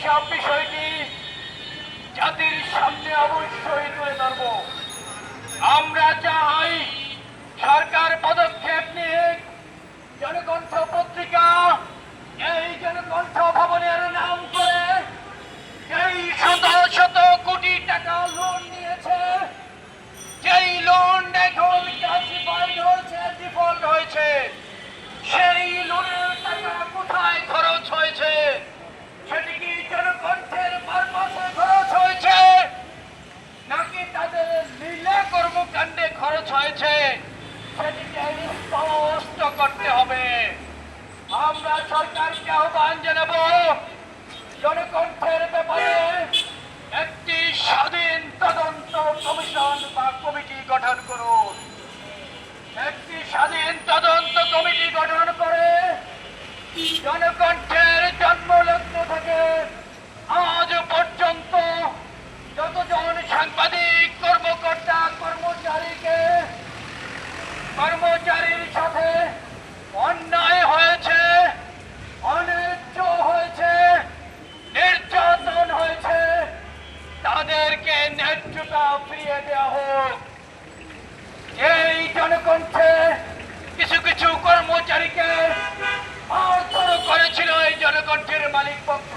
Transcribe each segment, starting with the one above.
সব বিষয়টি জাতির সামনে অবশ্যই তুলে ধরব। আমরা চাই সরকার পদক্ষেপ নিয়ে জনকণ্ঠ পত্রিকা এই জনকণ্ঠ ভবনের নাম করে যেই শত শত কোটি টাকা লোন নিয়েছে, যেই লোন এখন ক্লাসিফাইড হয়েছে, ডিফল্ট হয়েছে, সেই লোনের টাকা কোথায় খরচ হয়েছে? সেটি কি জনকণ্ঠের পারপাসে খরচ হয়েছে নাকি তাদের লীলা কর্মকাণ্ডে খরচ হয়েছে? সেটিকে স্পষ্ট করতে হবে। আমরা সরকারকে আহ্বান জানাবো, জনকণ্ঠের ব্যাপারে একটি স্বাধীন তদন্ত কমিশন বা কমিটি গঠন করুন। একটি স্বাধীন তদন্ত কমিটি গঠন করে জনকণ্ঠের জন্মলগ্ন থেকে আজ পর্যন্ত যতজন সাংবাদিক কর্মকর্তা কর্মচারীর সাথে অন্যায় হয়েছে, অন্যায্য হয়েছে, নির্যাতন হয়েছে, তাদেরকে ন্যায্যতা ফিরিয়ে দেওয়া হোক। এই জনকণ্ঠে কিছু কিছু কর্মচারীকে মারধর করেছিল এই জনকণ্ঠের মালিক পক্ষ।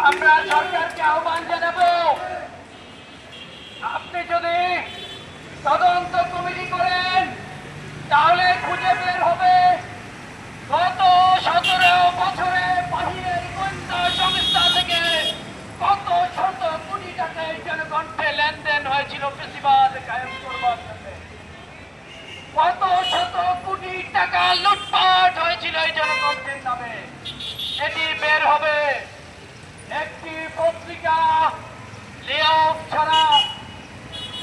আমরা সরকারকে আহ্বান জানাবো, আপনি যদি তদন্ত কমিটি করেন তাহলে খুঁজে বের হবে গত 17 বছরে বাহিরের গোয়েন্দা সংস্থা থেকে কত শত কোটি টাকায় জনকণ্ঠে লেনদেন হয়েছিল ফেসিবাদ কায়েম করবার জন্য। কত শত কোটি টাকা লুটপাট হয়েছিল এই জনকণ্ঠের নামে, এটি বের হবে। একটি পত্রিকা লেআউট ছাড়া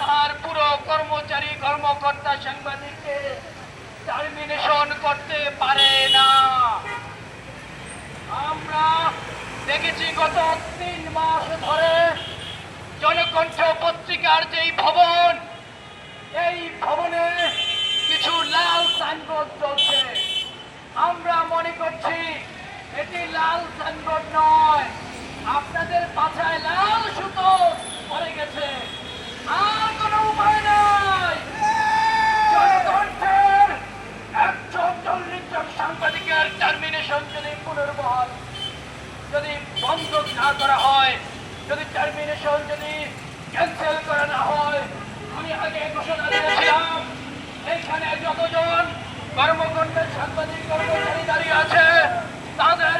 তার পুরো কর্মচারী কর্মকর্তা সাংবাদিককে টার্মিনেশন করতে পারে না। আমরা দেখেছি গত 3 মাস ধরে জনকণ্ঠ পত্রিকার যেই ভবন, এই ভবনে কিছু লাল সাইনবোর্ড চলছে। আমরা মনে করছি এটি লাল সাইনবোর্ড নয়, আপনাদের পাছায় লাল সুতো পড়ে গেছে। আর কোনো উপায় নাই। জনকণ্ঠের 140 জন সাংবাদিকের টার্মিনেশন যদি পুনর্বহাল যদি বন্ধ না করা হয়, যদি টার্মিনেশন যদি ক্যান্সেল করা না হয়, আমি আগে ঘোষণা দিয়েছিলাম এইখানে যতজন কর্মকর্তা সাংবাদিক কর্মচারী দাঁড়িয়ে আছে তাদের